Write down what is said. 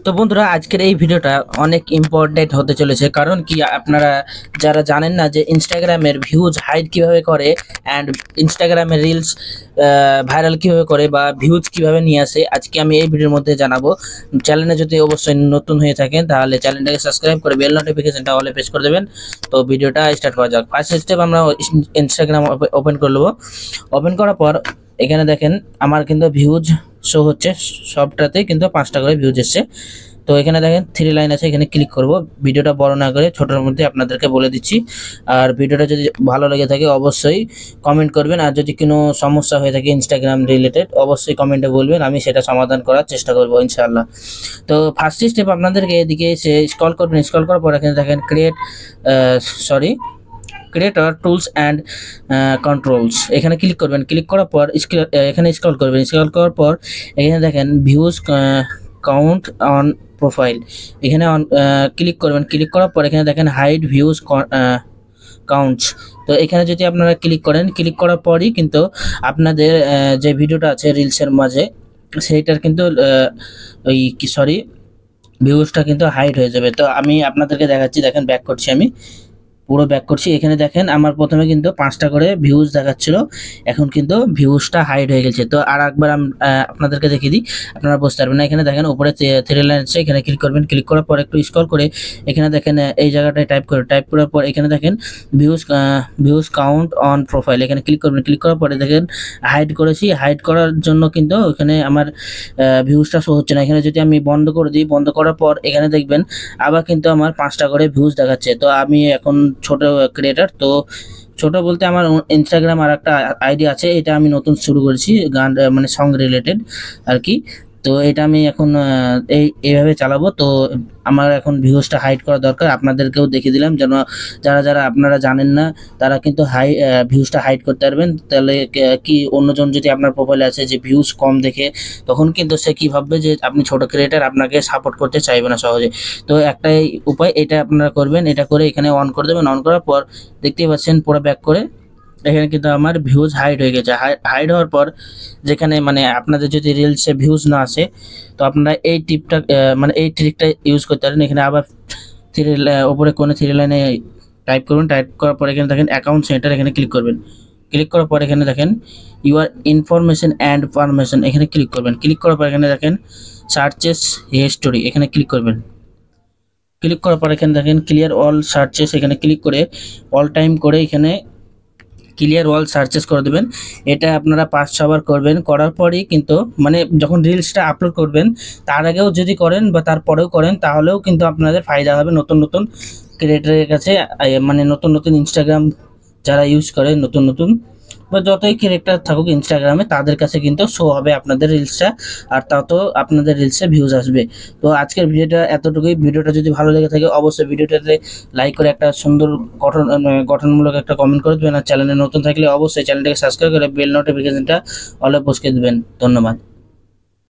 তো বন্ধুরা আজকের এই ভিডিওটা অনেক ইম্পর্টেন্ট হতে চলেছে, কারণ কি আপনারা যারা জানেন না যে ইনস্টাগ্রামের ভিউজ হাইড কিভাবে করে অ্যান্ড ইনস্টাগ্রামের রিলস ভাইরাল কিভাবে করে বা ভিউজ কিভাবে নিয়ে আসে, আজকে আমি এই ভিডিওর মধ্যে জানাবো। চ্যানেলে যদি অবশ্যই নতুন হয়ে থাকেন তাহলে চ্যানেলটাকে সাবস্ক্রাইব করে বেল নোটিফিকেশনটা অলে প্রেস করে দেবেন। তো ভিডিওটা স্টার্ট করা যাক। ফার্স্ট স্টেপ আমরা ইনস্টাগ্রাম ওপেন করে নেবো। ওপেন করার পর এখানে দেখেন আমার কিন্তু ভিউজ শো হচ্ছে, সবটাতে কিন্তু 5টা করে ভিউজ এসছে। তো এখানে দেখেন 3 লাইন আছে, এখানে ক্লিক করব। ভিডিওটা বড় না করে ছোটোর মধ্যে আপনাদেরকে বলে দিচ্ছি। আর ভিডিওটা যদি ভালো লেগে থাকে অবশ্যই কমেন্ট করবেন, আর যদি কোনো সমস্যা হয়ে থাকে ইনস্টাগ্রাম রিলেটেড অবশ্যই কমেন্টে বলবেন, আমি সেটা সমাধান করার চেষ্টা করব ইনশাআল্লাহ। তো ফার্স্ট স্টেপ আপনাদেরকে এদিকে এসে স্ক্রল করবেন। স্ক্রল করার পর এখানে দেখেন ক্রিয়েটর টুলস অ্যান্ড কন্ট্রোলস, এখানে ক্লিক করবেন। ক্লিক করার পর এখানে স্ক্রল করবেন। স্ক্রল করার পর এখানে দেখেন ভিউজ কাউন্ট অন প্রোফাইল, এখানে ক্লিক করবেন। ক্লিক করার পর এখানে দেখেন হাইড ভিউজ কাউন্টস। তো এখানে যদি আপনারা ক্লিক করেন, ক্লিক করার পরই কিন্তু আপনাদের যে ভিডিওটা আছে রিলসের মাঝে সেইটার কিন্তু ভিউজটা কিন্তু হাইড হয়ে যাবে। তো আমি আপনাদেরকে দেখাচ্ছি, দেখেন ব্যাক করছি, আমি পুরো ব্যাক করছি। এখানে দেখেন আমার প্রথমে কিন্তু 5টা করে ভিউজ দেখাচ্ছিল, এখন কিন্তু ভিউজটা হাইড হয়ে গেছে। তো আর একবার আপনাদেরকে দেখিয়ে দিই, আপনারা বুঝতে পারবেন না। এখানে দেখেন উপরে 3 লাইন আছে, এখানে ক্লিক করবেন। ক্লিক করার পর একটু স্ক্রল করে এখানে দেখেন এই জায়গাটায় টাইপ করার পর এখানে দেখেন ভিউজ কাউন্ট অন প্রোফাইল, এখানে ক্লিক করবেন। ক্লিক করার পরে দেখেন হাইড করেছি। হাইড করার জন্য কিন্তু এখানে আমার ভিউজটা শো হচ্ছে না। এখানে যদি আমি বন্ধ করে দিই, বন্ধ করার পর এখানে দেখবেন আবার কিন্তু আমার 5টা করে ভিউজ দেখাচ্ছে। তো আমি এখন ছোট ক্রিয়েটর, তো ছোট বলতে আমার ইনস্টাগ্রাম আর একটা আইডি আছে, এটা আমি নতুন শুরু করেছি, গান মানে সং রিলেটেড আর কি। তো এটা আমি এখন এইভাবে চালাবো। তো আমার এখন ভিউজটা হাইড করা দরকার, আপনাদেরকেও দেখিয়ে দিলাম যেন যারা যারা আপনারা জানেন না তারা কিন্তু ভিউজটা হাইড করতে পারবেন। তাহলে কি অন্যজন যদি আপনার প্রোফাইলে আছে যে ভিউজ কম দেখে, তখন কিন্তু সে কি ভাববে যে আপনি ছোট ক্রিয়েটর, আপনাকে সাপোর্ট করতে চাইবে না সহজে। তো একটাই উপায়, এটা আপনারা করবেন। এটা করে এখানে অন করে দেবেন। অন করার পর দেখতেই পাচ্ছেন পুরো ব্যাক করে এখানে কিন্তু আমার ভিউজ হাইড হয়ে গেছে। হাইড হওয়ার পর যেখানে মানে আপনাদের যদি রিলসে ভিউজ না আসে, তো আপনারা এই টিপটা মানে এই ট্রিকটা ইউজ করতে পারেন। এখানে আবার উপরে কোণে 3 লাইনে টাইপ করবেন। টাইপ করার পর এখানে দেখেন অ্যাকাউন্ট সেন্টার, এখানে ক্লিক করবেন। ক্লিক করার পর এখানে দেখেন ইউর ইনফরমেশন অ্যান্ড পারমিশন, এখানে ক্লিক করবেন। ক্লিক করার পর এখানে দেখেন সার্চেস হিস্টোরি, এখানে ক্লিক করবেন। ক্লিক করার পর এখানে দেখেন ক্লিয়ার অল সার্চেস, এখানে ক্লিক করে অল টাইম করে এখানে ক্লিয়ার অল সার্চেস করে দেবেন। এটা আপনারা 5-6 বার করবেন। করার পরেই কিন্তু মানে যখন রিলসটা আপলোড করবেন তার আগেও যদি করেন বা তারপরেও করেন তাহলেও কিন্তু আপনাদের ফায়দা হবে। নতুন নতুন ক্রিয়েটরের কাছে মানে নতুন নতুন ইনস্টাগ্রাম যারা ইউজ করে, নতুন নতুন বা যতই ক্যারেক্টার থাকুক ইনস্টাগ্রামে, তাদের কাছে কিন্তু শো হবে আপনাদের রিলসটা, আর তত আপনাদের রিলসে ভিউজ আসবে। তো আজকের ভিডিওটা এতটুকুই। ভিডিওটা যদি ভালো লেগে থাকে অবশ্যই ভিডিওটাতে লাইক করে একটা সুন্দর গঠনমূলক একটা কমেন্ট করে দেবেন। আর চ্যানেলে নতুন থাকলে অবশ্যই চ্যানেলটাকে সাবস্ক্রাইব করে বেল নোটিফিকেশনটা অলে পৌঁছে দেবেন। ধন্যবাদ।